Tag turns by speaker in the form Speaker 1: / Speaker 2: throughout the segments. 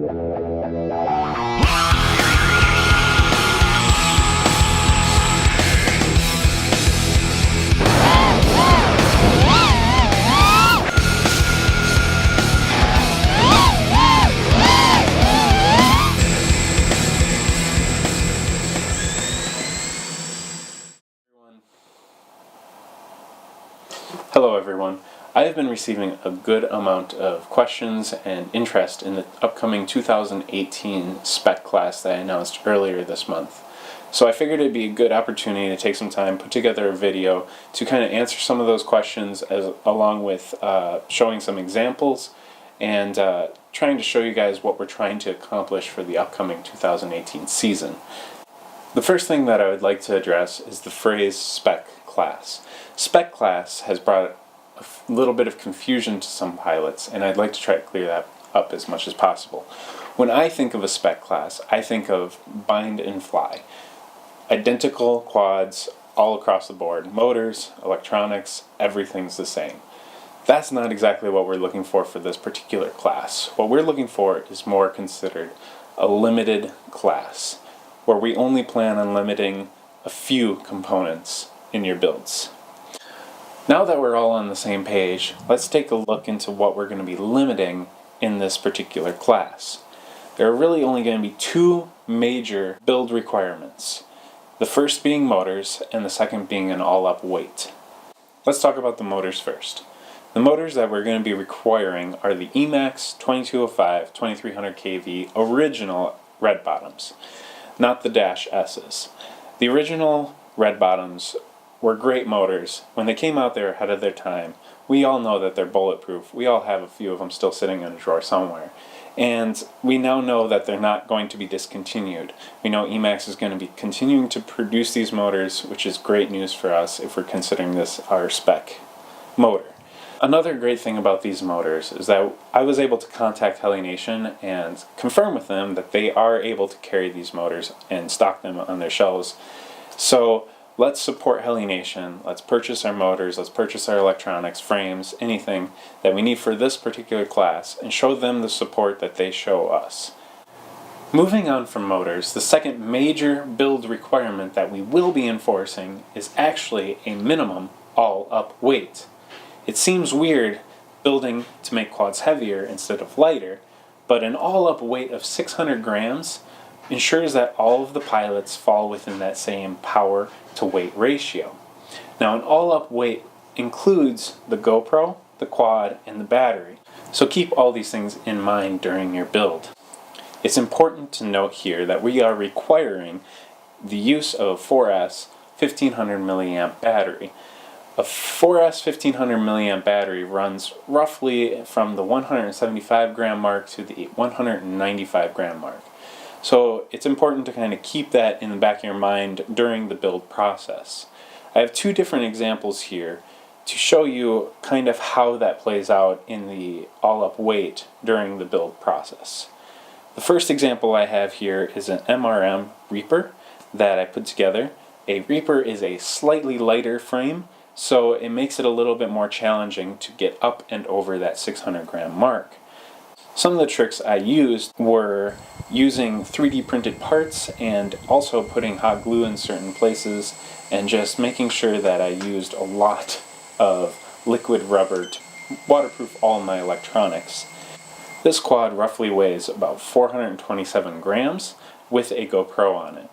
Speaker 1: Hello everyone. I have been receiving a good amount of questions and interest in the upcoming 2018 Spec class that I announced earlier this month. So I figured it'd be a good opportunity to take some time, put together a video to kind of answer some of those questions along with showing some examples and trying to show you guys what we're trying to accomplish for the upcoming 2018 season. The first thing that I would like to address is the phrase Spec class. Spec class has brought a little bit of confusion to some pilots, and I'd like to try to clear that up as much as possible. When I think of a Spec class, I think of bind and fly. Identical quads all across the board. Motors, electronics, everything's the same. That's not exactly what we're looking for this particular class. What we're looking for is more considered a limited class, where we only plan on limiting a few components in your builds. Now that we're all on the same page, let's take a look into what we're going to be limiting in this particular class. There are really only going to be two major build requirements. The first being motors, and the second being an all-up weight. Let's talk about the motors first. The motors that we're going to be requiring are the Emax 2205 2300 kV original red bottoms, not the Dash S's. The original red bottoms were great motors. When they came out, they were ahead of their time. We all know that they're bulletproof. We all have a few of them still sitting in a drawer somewhere. And we now know that they're not going to be discontinued. We know Emax is going to be continuing to produce these motors, which is great news for us if we're considering this our spec motor. Another great thing about these motors is that I was able to contact Heli Nation and confirm with them that they are able to carry these motors and stock them on their shelves. So let's support Heli Nation, let's purchase our motors, let's purchase our electronics, frames, anything that we need for this particular class, and show them the support that they show us. Moving on from motors, the second major build requirement that we will be enforcing is actually a minimum all-up weight. It seems weird building to make quads heavier instead of lighter, but an all-up weight of 600 grams ensures that all of the pilots fall within that same power to weight ratio. Now, an all-up weight includes the GoPro, the quad, and the battery, so keep all these things in mind during your build. It's important to note here that we are requiring the use of a 4S 1500 milliamp battery. A 4S 1500 milliamp battery runs roughly from the 175 gram mark to the 195 gram mark. So it's important to kind of keep that in the back of your mind during the build process. I have two different examples here to show you kind of how that plays out in the all-up weight during the build process. The first example I have here is an MRM Reaper that I put together. A Reaper is a slightly lighter frame, so it makes it a little bit more challenging to get up and over that 600 gram mark. Some of the tricks I used were using 3D printed parts and also putting hot glue in certain places and just making sure that I used a lot of liquid rubber to waterproof all my electronics. This quad roughly weighs about 427 grams with a GoPro on it.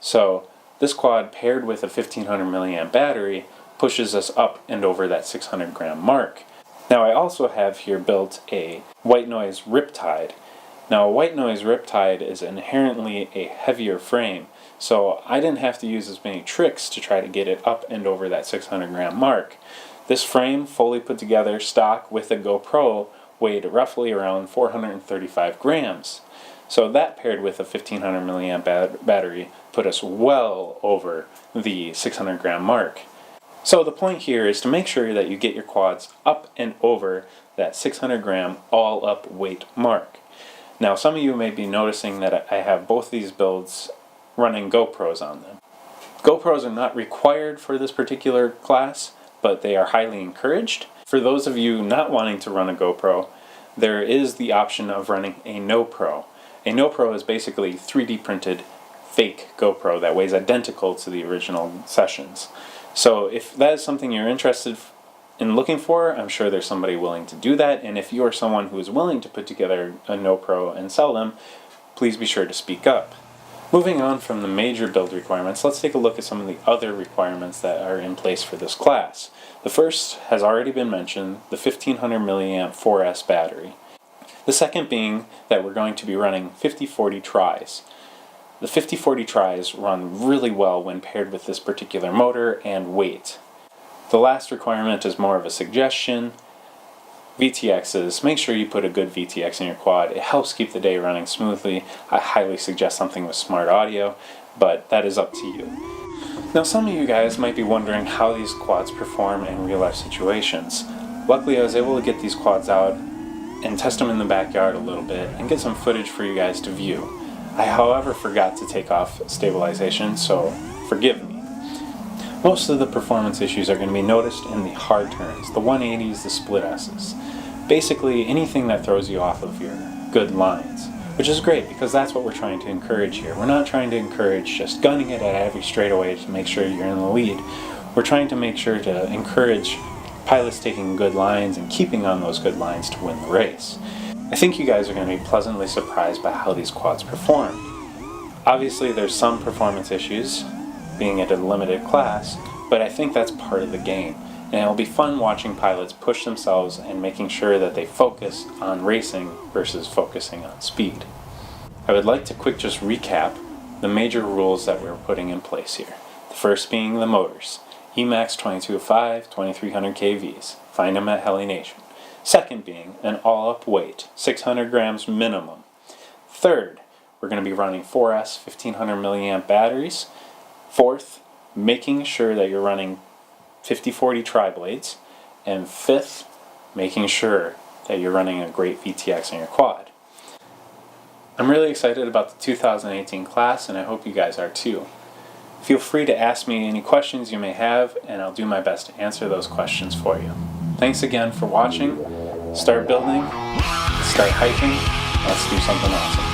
Speaker 1: So this quad paired with a 1500 milliamp battery pushes us up and over that 600 gram mark. Now I also have here built a white noise Riptide. Now a white noise Riptide is inherently a heavier frame, so I didn't have to use as many tricks to try to get it up and over that 600 gram mark. This frame, fully put together, stock with a GoPro, weighed roughly around 435 grams. So that paired with a 1500 milliamp battery put us well over the 600 gram mark. So the point here is to make sure that you get your quads up and over that 600 gram all-up weight mark. Now some of you may be noticing that I have both these builds running GoPros on them. GoPros are not required for this particular class, but they are highly encouraged. For those of you not wanting to run a GoPro, there is the option of running a no-pro. A GoPro is basically 3D printed fake GoPro that weighs identical to the original sessions. So if that is something you're interested in looking for, I'm sure there's somebody willing to do that, and if you are someone who is willing to put together a GoPro and sell them, please be sure to speak up. Moving on from the major build requirements, let's take a look at some of the other requirements that are in place for this class. The first has already been mentioned, the 1500 milliamp 4S battery. The second being that we're going to be running 50-40 tries. The 50-40 tries run really well when paired with this particular motor and weight. The last requirement is more of a suggestion. VTXs, make sure you put a good VTX in your quad. It helps keep the day running smoothly. I highly suggest something with smart audio, but that is up to you. Now some of you guys might be wondering how these quads perform in real life situations. Luckily I was able to get these quads out and test them in the backyard a little bit and get some footage for you guys to view. I however forgot to take off stabilization, so forgive me. Most of the performance issues are going to be noticed in the hard turns, the 180s, the split S's. Basically anything that throws you off of your good lines, which is great because that's what we're trying to encourage here. We're not trying to encourage just gunning it at every straightaway to make sure you're in the lead. We're trying to make sure to encourage pilots taking good lines and keeping on those good lines to win the race. I think you guys are going to be pleasantly surprised by how these quads perform. Obviously there's some performance issues, being at a limited class, but I think that's part of the game. And it'll be fun watching pilots push themselves and making sure that they focus on racing versus focusing on speed. I would like to just recap the major rules that we're putting in place here. The first being the motors. Emax 2205, 2300 kVs. Find them at Heli Nation. Second being an all-up weight, 600 grams minimum. Third, we're going to be running 4S 1500 milliamp batteries. Fourth, making sure that you're running 50-40 tri-blades. And fifth, making sure that you're running a great VTX in your quad. I'm really excited about the 2018 class, and I hope you guys are too. Feel free to ask me any questions you may have, and I'll do my best to answer those questions for you. Thanks again for watching. Start building, start hiking, let's do something awesome.